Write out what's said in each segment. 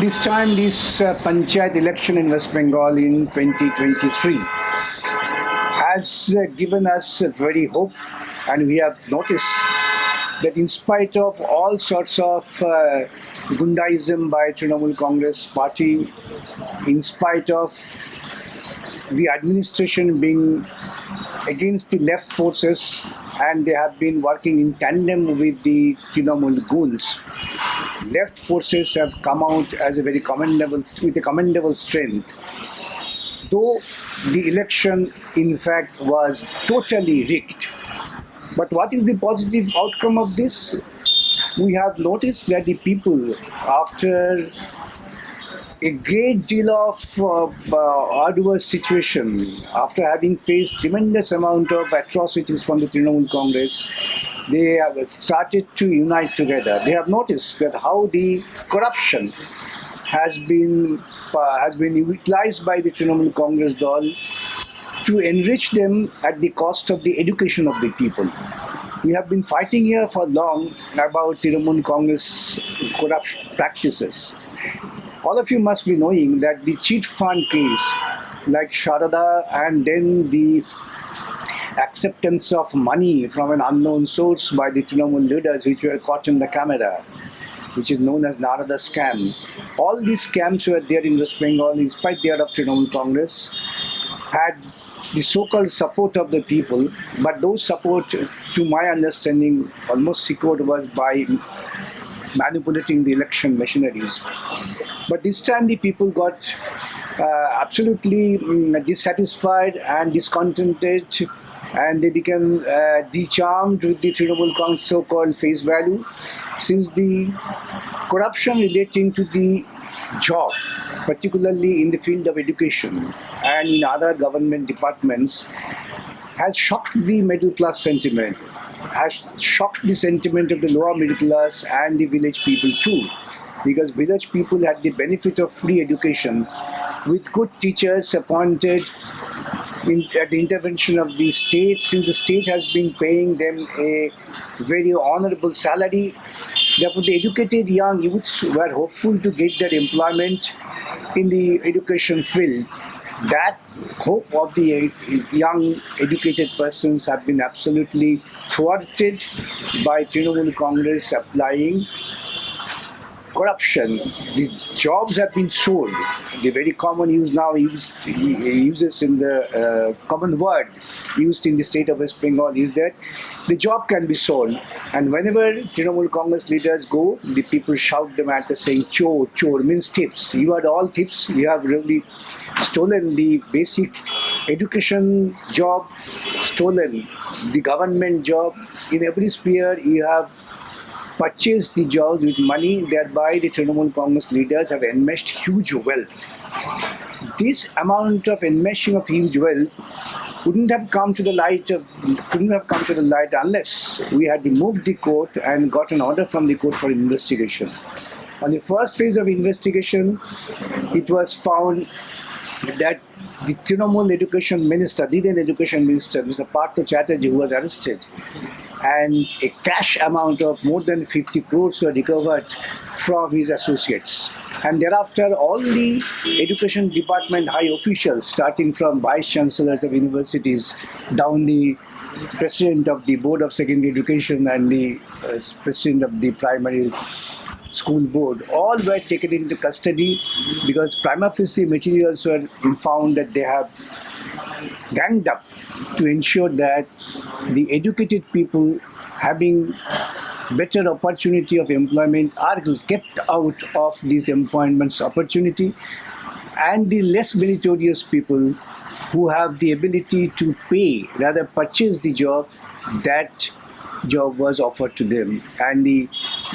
This time, this Panchayat election in West Bengal in 2023 has given us a very hope, and we have noticed that in spite of all sorts of Gundaism by Trinamool Congress party, in spite of the administration being against the left forces, and they have been working in tandem with the Trinamool goons, left forces have come out as a very with a commendable strength. Though the election in fact was totally rigged. But what is the positive outcome of this? We have noticed that the people, after a great deal of arduous situation, after having faced tremendous amount of atrocities from the Trinamool Congress, they have started to unite together. They have noticed that how the corruption has been utilized by the Trinamool Congress dal to enrich them at the cost of the education of the people. We have been fighting here for long about Trinamool Congress corruption practices. All of you must be knowing that the cheat fund case, like Sharada, and then the acceptance of money from an unknown source by the Trinamool leaders, which were caught in the camera, which is known as Narada scam. All these scams were there in West Bengal, in spite thereof Trinamool Congress had the so-called support of the people, but those support, to my understanding, almost secured was by manipulating the election machineries. But this time the people got absolutely dissatisfied and discontented, and they became decharmed with the Trinamool Congress so-called face value, since the corruption relating to the job, particularly in the field of education and in other government departments, has shocked the middle class sentiment, has shocked the sentiment of the lower middle class and the village people too, because village people had the benefit of free education with good teachers appointed at the intervention of the state, since the state has been paying them a very honorable salary. Therefore, the educated young youths were hopeful to get their employment in the education field. That hope of the young educated persons have been absolutely thwarted by Trinamool Congress applying corruption. The jobs have been sold. The very common use now uses in the common word used in the state of West Bengal is that the job can be sold, and whenever Trinamool Congress leaders go, the people shout them at the saying chor. Chor means tips. You had all tips. You have really stolen the basic education job, stolen the government job. In every sphere you have purchased the jobs with money, thereby the Trinamool Congress leaders have enmeshed huge wealth. This amount of enmeshing of huge wealth couldn't have come to the light unless we had removed the court and got an order from the court for investigation. On the first phase of investigation, it was found that the Trinamool Education Minister, the then Education Minister, Mr. Partha Chatterjee, who was arrested, and a cash amount of more than 50 crores were recovered from his associates. And thereafter, all the education department high officials, starting from vice chancellors of universities, down the president of the board of secondary education and the president of the primary school board, all were taken into custody because prima facie materials were found that they have ganged up to ensure that the educated people having better opportunity of employment are kept out of these employments opportunity, and the less meritorious people who have the ability to pay, rather purchase the job, that job was offered to them. And the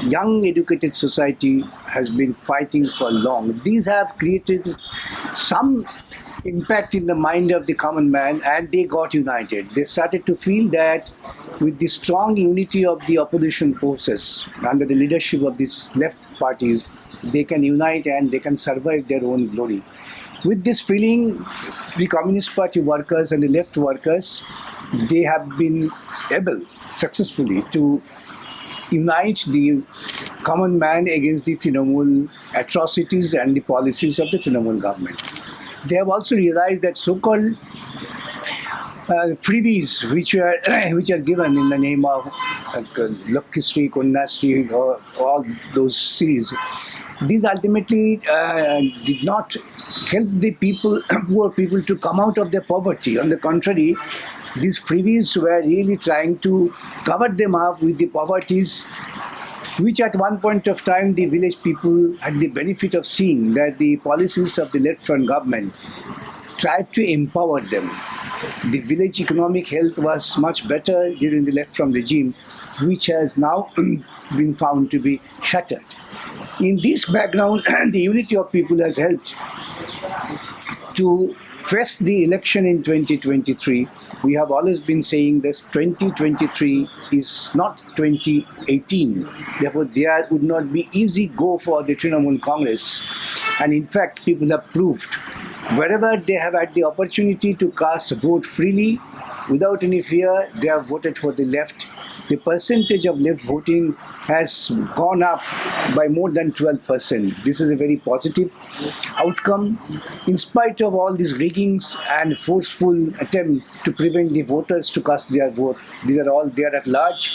young educated society has been fighting for long. These have created some impact in the mind of the common man, and they got united. They started to feel that with the strong unity of the opposition forces under the leadership of these left parties, they can unite and they can survive their own glory. With this feeling, the Communist Party workers and the left workers, they have been able successfully to unite the common man against the Trinamool atrocities and the policies of the Trinamool government. They have also realized that so-called freebies which are given in the name of Lakkisri, Konnasri, or all those series, these ultimately did not help the people, poor people, to come out of their poverty. On the contrary, these freebies were really trying to cover them up with the poverties, which at one point of time the village people had the benefit of seeing that the policies of the left front government tried to empower them. The village economic health was much better during the left front regime, which has now been found to be shattered. In this background, the unity of people has helped to face the election in 2023. We have always been saying this: 2023 is not 2018. Therefore, there would not be easy go for the Trinamool Congress. And in fact, people have proved wherever they have had the opportunity to cast a vote freely, without any fear, they have voted for the left. The percentage of left voting has gone up by more than 12%. This is a very positive outcome. In spite of all these riggings and forceful attempt to prevent the voters to cast their vote, these are all there at large.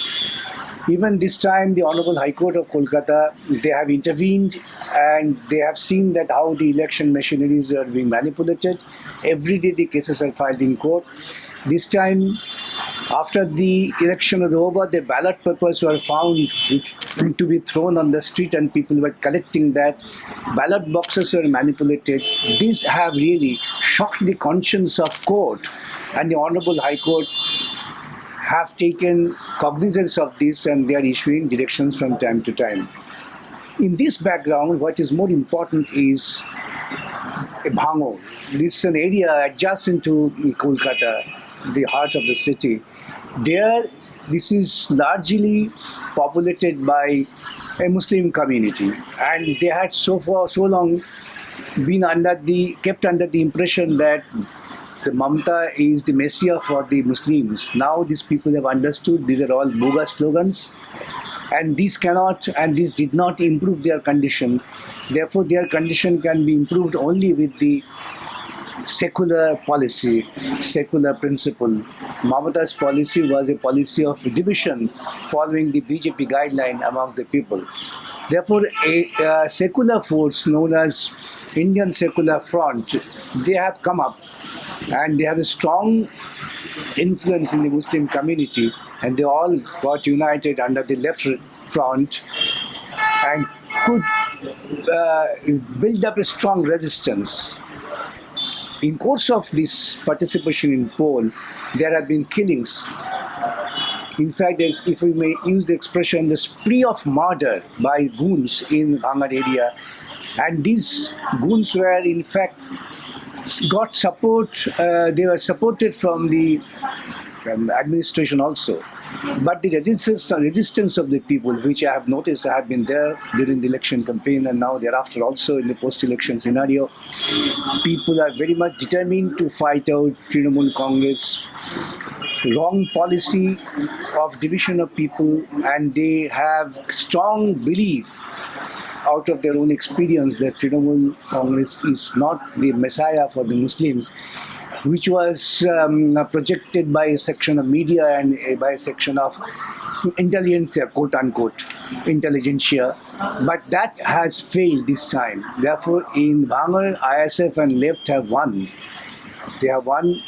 Even this time, the Honorable High Court of Kolkata, they have intervened and they have seen that how the election machineries are being manipulated. Every day the cases are filed in court. This time, after the election was over, the ballot papers were found to be thrown on the street and people were collecting that. Ballot boxes were manipulated. These have really shocked the conscience of court, and the Honorable High Court have taken cognizance of this and they are issuing directions from time to time. In this background, what is more important is Bhangar. This is an area adjacent to Kolkata, the heart of the city. There, this is largely populated by a Muslim community, and they had so long been kept under the impression that the Mamata is the messiah for the Muslims. Now these people have understood these are all bogus slogans, and these did not improve their condition. Therefore, their condition can be improved only with the secular policy, secular principle. Mamata's policy was a policy of division following the BJP guideline amongst the people. Therefore, a secular force known as Indian Secular Front, they have come up and they have a strong influence in the Muslim community, and they all got united under the left front and could build up a strong resistance. In course of this participation in poll, there have been killings. In fact, if we may use the expression, the spree of murder by goons in Bhangar area. And these goons were in fact got support, they were supported from the administration also. But the resistance of the people, which I have noticed have been there during the election campaign and now thereafter also in the post-election scenario, people are very much determined to fight out Trinamool Congress wrong policy of division of people, and they have strong belief out of their own experience that Trinamool Congress is not the messiah for the Muslims, which was projected by a section of media and by a section of intelligentsia, quote-unquote, intelligentsia. But that has failed this time. Therefore, in Bhangar, ISF and left have won. They have won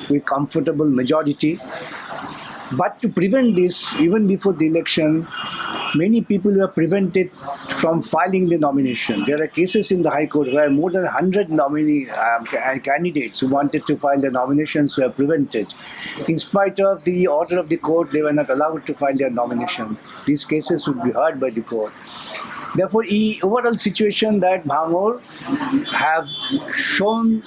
with comfortable majority. But to prevent this, even before the election, many people were prevented from filing the nomination. There are cases in the High Court where more than 100 candidates who wanted to file their nominations were prevented. In spite of the order of the court, they were not allowed to file their nomination. These cases would be heard by the court. Therefore, the overall situation that Bhangar have shown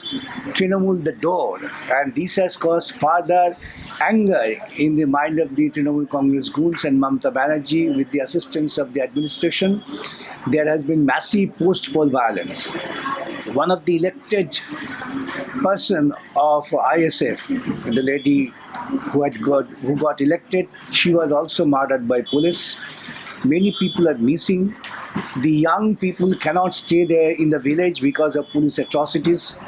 Trinamool the door, and this has caused further anger in the mind of the Trinamool Congress goons and Mamata Banerjee with the assistance of the administration. There has been massive post-poll violence. One of the elected person of ISF, the lady who got elected, she was also murdered by police. Many people are missing. The young people cannot stay there in the village because of police atrocities.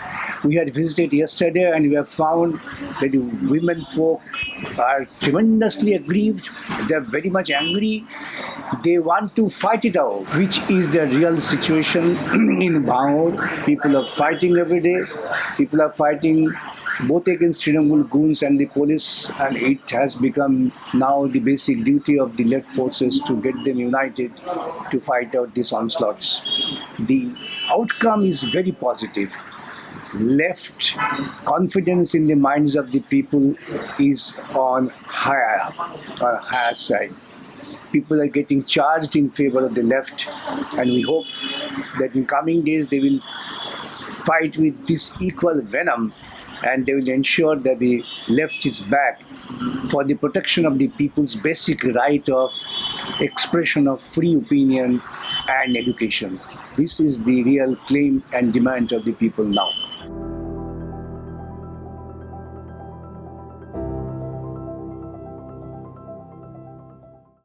We had visited yesterday and we have found that the women folk are tremendously aggrieved. They are very much angry. They want to fight it out, which is the real situation in Bhangar. People are fighting every day. People are fighting both against Trinamool goons and the police, and it has become now the basic duty of the left forces to get them united to fight out these onslaughts. The outcome is very positive. Left confidence in the minds of the people is on higher side. People are getting charged in favor of the left, and we hope that in coming days they will fight with this equal venom, and they will ensure that the left is back for the protection of the people's basic right of expression of free opinion and education. This is the real claim and demand of the people now.